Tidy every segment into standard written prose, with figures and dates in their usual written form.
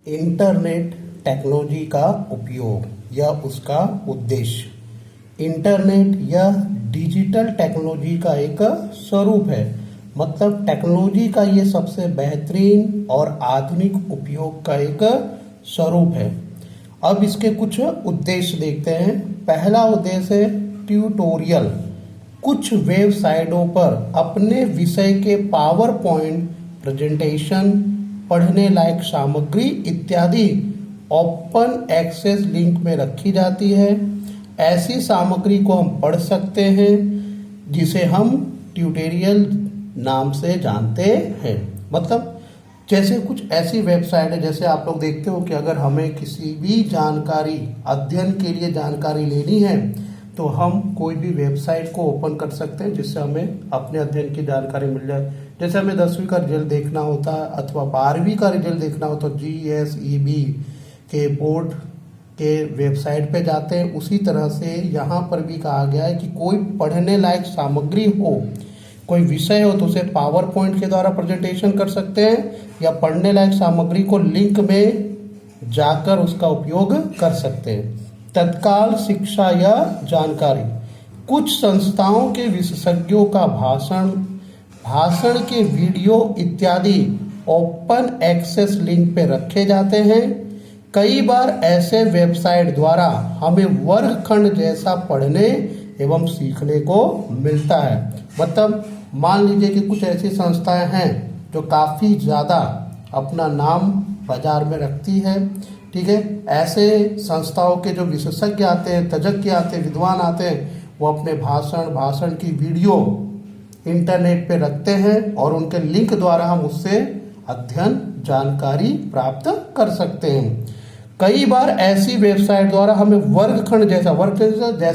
Internet technology का उपयोग या उसका उद्देश्य। इंटरनेट या डिजिटल टेक्नोलॉजी का एक स्वरूप है, मतलब टेक्नोलॉजी का ये सबसे बेहतरीन और आधुनिक उपयोग का एक स्वरूप है। अब इसके कुछ उद्देश्य देखते हैं। पहला उद्देश्य है ट्यूटोरियल। कुछ वेबसाइटों पर अपने विषय के पावर पॉइंट प्रेजेंटेशन, पढ़ने लायक सामग्री इत्यादि ओपन एक्सेस लिंक में रखी जाती है। ऐसी सामग्री को हम पढ़ सकते हैं, जिसे हम ट्यूटोरियल नाम से जानते हैं। मतलब जैसे कुछ ऐसी वेबसाइट है, जैसे आप लोग देखते हो कि अगर हमें किसी भी जानकारी, अध्ययन के लिए जानकारी लेनी है, तो हम कोई भी वेबसाइट को ओपन कर सकते हैं, जिससे हमें अपने अध्ययन की जानकारी मिल जाए। जैसे हमें 10वीं का रिजल्ट देखना होता है अथवा 12वीं का रिजल्ट देखना हो तो GSEB के बोर्ड के वेबसाइट पे जाते हैं। उसी तरह से यहाँ पर भी कहा गया है कि कोई पढ़ने लायक सामग्री हो, कोई विषय हो, तो उसे पावर पॉइंट के द्वारा प्रेजेंटेशन कर सकते हैं, या पढ़ने लायक सामग्री को लिंक में जाकर उसका उपयोग कर सकते हैं। तत्काल शिक्षा या जानकारी। कुछ संस्थाओं के विशेषज्ञों का भाषण के वीडियो इत्यादि ओपन एक्सेस लिंक पे रखे जाते हैं। कई बार ऐसे वेबसाइट द्वारा हमें वर्गखंड जैसा पढ़ने एवं सीखने को मिलता है। मतलब मान लीजिए कि कुछ ऐसी संस्थाएं हैं जो काफ़ी ज़्यादा अपना नाम बाजार में रखती है, ठीक है। ऐसे संस्थाओं के जो विशेषज्ञ आते हैं, तज्ञ आते हैं, विद्वान आते हैं, वो अपने भाषण की वीडियो इंटरनेट पे रखते हैं और उनके लिंक द्वारा हम उससे अध्ययन जानकारी प्राप्त कर सकते हैं। कई बार ऐसी वेबसाइट द्वारा हमें वर्गखंड जैसा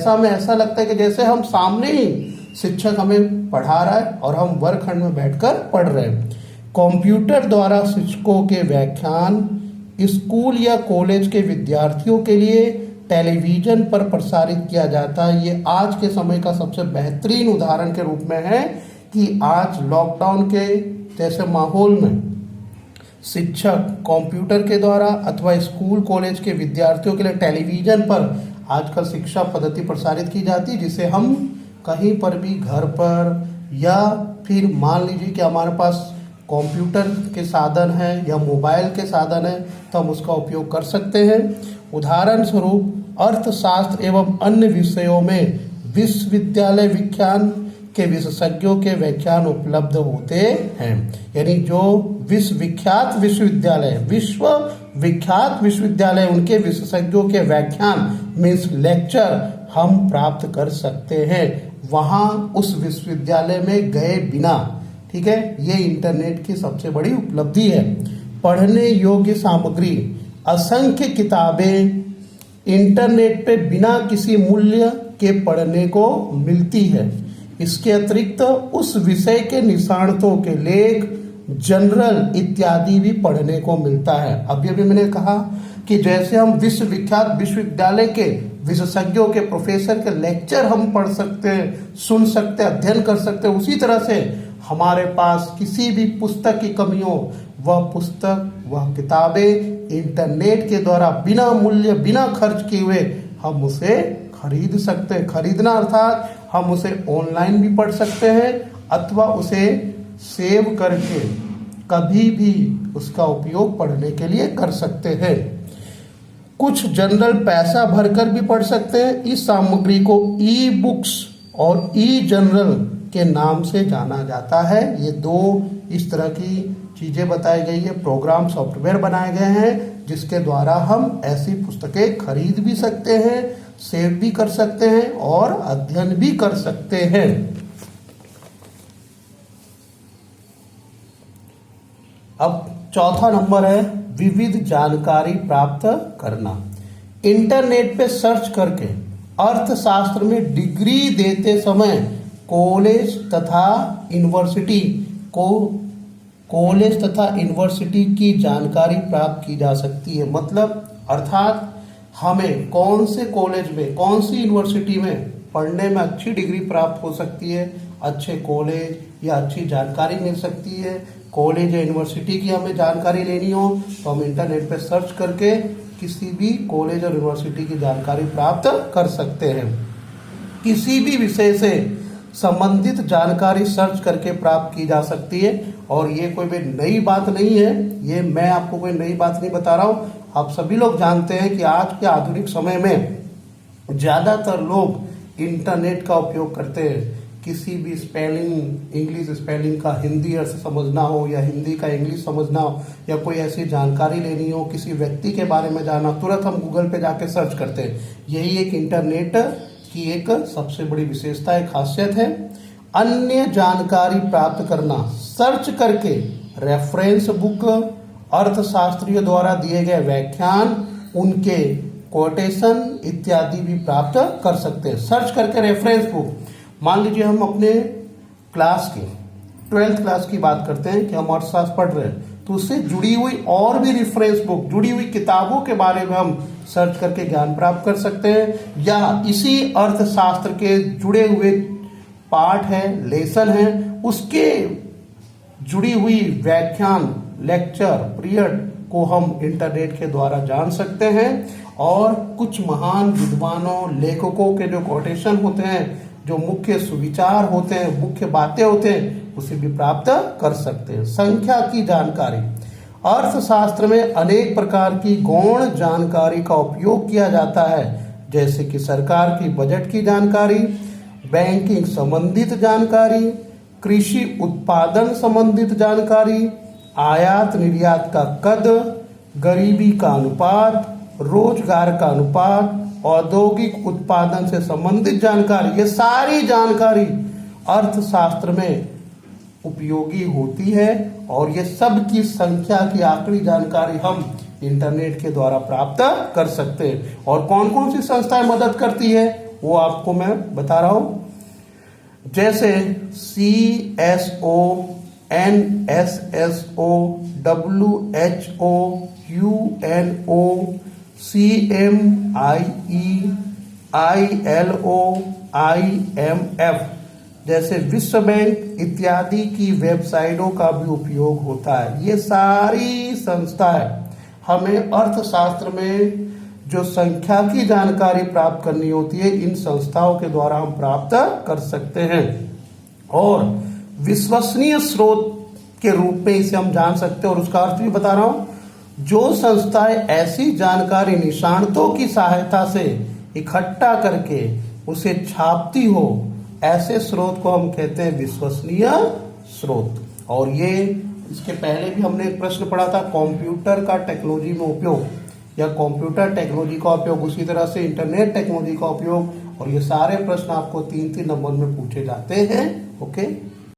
हमें ऐसा लगता है कि जैसे हम सामने ही शिक्षक हमें पढ़ा रहा है और हम वर्गखंड में बैठकर पढ़ रहे हैं। कंप्यूटर द्वारा शिक्षकों के व्याख्यान स्कूल या कॉलेज के विद्यार्थियों के लिए टेलीविजन पर प्रसारित किया जाता है। ये आज के समय का सबसे बेहतरीन उदाहरण के रूप में है कि आज लॉकडाउन के जैसे माहौल में शिक्षक कंप्यूटर के द्वारा अथवा स्कूल कॉलेज के विद्यार्थियों के लिए टेलीविजन पर आजकल शिक्षा पद्धति प्रसारित की जाती है, जिसे हम कहीं पर भी घर पर, या फिर मान लीजिए कि हमारे पास कंप्यूटर के साधन है या मोबाइल के साधन है, तो हम उसका उपयोग कर सकते हैं। उदाहरण स्वरूप अर्थशास्त्र एवं अन्य विषयों में विश्वविद्यालय विज्ञान के विशेषज्ञों के व्याख्यान उपलब्ध होते हैं। यानी जो विश्वविख्यात विश्वविद्यालय उनके विशेषज्ञों के व्याख्यान मीन्स लेक्चर हम प्राप्त कर सकते हैं, वहाँ उस विश्वविद्यालय में गए बिना, ठीक है। ये इंटरनेट की सबसे बड़ी उपलब्धि है। पढ़ने योग्य सामग्री। असंख्य किताबें इंटरनेट पे बिना किसी मूल्य के पढ़ने को मिलती है। इसके अतिरिक्त उस विषय के निष्णातों के लेख, जनरल इत्यादि भी पढ़ने को मिलता है। अभी मैंने कहा कि जैसे हम विश्वविख्यात विश्वविद्यालय के विशेषज्ञों के प्रोफेसर के लेक्चर हम पढ़ सकते हैं, सुन सकते हैं, अध्ययन कर सकते हैं, उसी तरह से हमारे पास किसी भी पुस्तक की कमी हो, वह पुस्तक, वह किताबें इंटरनेट के द्वारा बिना मूल्य, बिना खर्च किए हुए हम उसे खरीद सकते हैं। खरीदना अर्थात हम उसे ऑनलाइन भी पढ़ सकते हैं अथवा उसे सेव करके कभी भी उसका उपयोग पढ़ने के लिए कर सकते हैं। कुछ जनरल पैसा भरकर भी पढ़ सकते हैं। इस सामग्री को ई बुक्स और ई जनरल के नाम से जाना जाता है। ये दो इस तरह की चीज़ें बताई गई है। प्रोग्राम सॉफ्टवेयर बनाए गए हैं जिसके द्वारा हम ऐसी पुस्तकें खरीद भी सकते हैं, सेव भी कर सकते हैं और अध्ययन भी कर सकते हैं। अब चौथा नंबर है विविध जानकारी प्राप्त करना। इंटरनेट पे सर्च करके अर्थशास्त्र में डिग्री देते समय कॉलेज तथा यूनिवर्सिटी की जानकारी प्राप्त की जा सकती है। मतलब अर्थात हमें कौन से कॉलेज में, कौन सी यूनिवर्सिटी में पढ़ने में अच्छी डिग्री प्राप्त हो सकती है, अच्छे कॉलेज या अच्छी जानकारी मिल सकती है, कॉलेज या यूनिवर्सिटी की हमें जानकारी लेनी हो तो हम इंटरनेट पे सर्च करके किसी भी कॉलेज और यूनिवर्सिटी की जानकारी प्राप्त कर सकते हैं। किसी भी विषय से संबंधित जानकारी सर्च करके प्राप्त की जा सकती है और ये कोई भी नई बात नहीं है, ये मैं आपको कोई नई बात नहीं बता रहा हूँ। आप सभी लोग जानते हैं कि आज के आधुनिक समय में ज़्यादातर लोग इंटरनेट का उपयोग करते हैं। किसी भी स्पेलिंग, इंग्लिश स्पेलिंग का हिंदी अर्थ समझना हो या हिंदी का इंग्लिश समझना हो या कोई ऐसी जानकारी लेनी हो, किसी व्यक्ति के बारे में जानना, तुरंत हम गूगल पे जाके सर्च करते हैं। यही एक इंटरनेट की एक सबसे बड़ी विशेषता है, खासियत है। अन्य जानकारी प्राप्त करना, सर्च करके रेफरेंस बुक, अर्थशास्त्रियों द्वारा दिए गए व्याख्यान, उनके कोटेशन इत्यादि भी प्राप्त कर सकते हैं। सर्च करके रेफरेंस बुक, मान लीजिए हम अपने क्लास की 12th क्लास की बात करते हैं कि हम अर्थशास्त्र पढ़ रहे हैं, तो उससे जुड़ी हुई और भी रेफरेंस बुक, जुड़ी हुई किताबों के बारे में हम सर्च करके ज्ञान प्राप्त कर सकते हैं। या इसी अर्थशास्त्र के जुड़े हुए पाठ है, लेसन है, उसके जुड़ी हुई व्याख्यान, लेक्चर, पीरियड को हम इंटरनेट के द्वारा जान सकते हैं। और कुछ महान विद्वानों, लेखकों के जो कोटेशन होते हैं, जो मुख्य सुविचार होते हैं, मुख्य बातें होते हैं, उसे भी प्राप्त कर सकते हैं। संख्या की जानकारी, अर्थशास्त्र में अनेक प्रकार की गौण जानकारी का उपयोग किया जाता है, जैसे कि सरकार की बजट की जानकारी, बैंकिंग संबंधित जानकारी, कृषि उत्पादन संबंधित जानकारी, आयात निर्यात का कद, गरीबी का अनुपात, रोजगार का अनुपात, औद्योगिक उत्पादन से संबंधित जानकारी। ये सारी जानकारी अर्थशास्त्र में उपयोगी होती है और ये सब की संख्या की आखिरी जानकारी हम इंटरनेट के द्वारा प्राप्त कर सकते हैं। और कौन कौन सी संस्थाएं मदद करती है वो आपको मैं बता रहा हूं, जैसे CSO, NSSO, WHO, UNO, CMIE, ILO, IMF जैसे विश्व बैंक इत्यादि की वेबसाइटों का भी उपयोग होता है। ये सारी संस्थाएं हमें अर्थशास्त्र में जो संख्या की जानकारी प्राप्त करनी होती है, इन संस्थाओं के द्वारा हम प्राप्त कर सकते हैं। और विश्वसनीय स्रोत के रूप में इसे हम जान सकते हैं और उसका अर्थ भी बता रहा हूं। जो संस्थाएं ऐसी जानकारी निष्णातों की सहायता से इकट्ठा करके उसे छापती हो, ऐसे स्रोत को हम कहते हैं विश्वसनीय स्रोत। और ये इसके पहले भी हमने एक प्रश्न पढ़ा था, कंप्यूटर का टेक्नोलॉजी में उपयोग या कंप्यूटर टेक्नोलॉजी का उपयोग, उसी तरह से इंटरनेट टेक्नोलॉजी का उपयोग। और ये सारे प्रश्न आपको 3-3 नंबर में पूछे जाते हैं। ओके।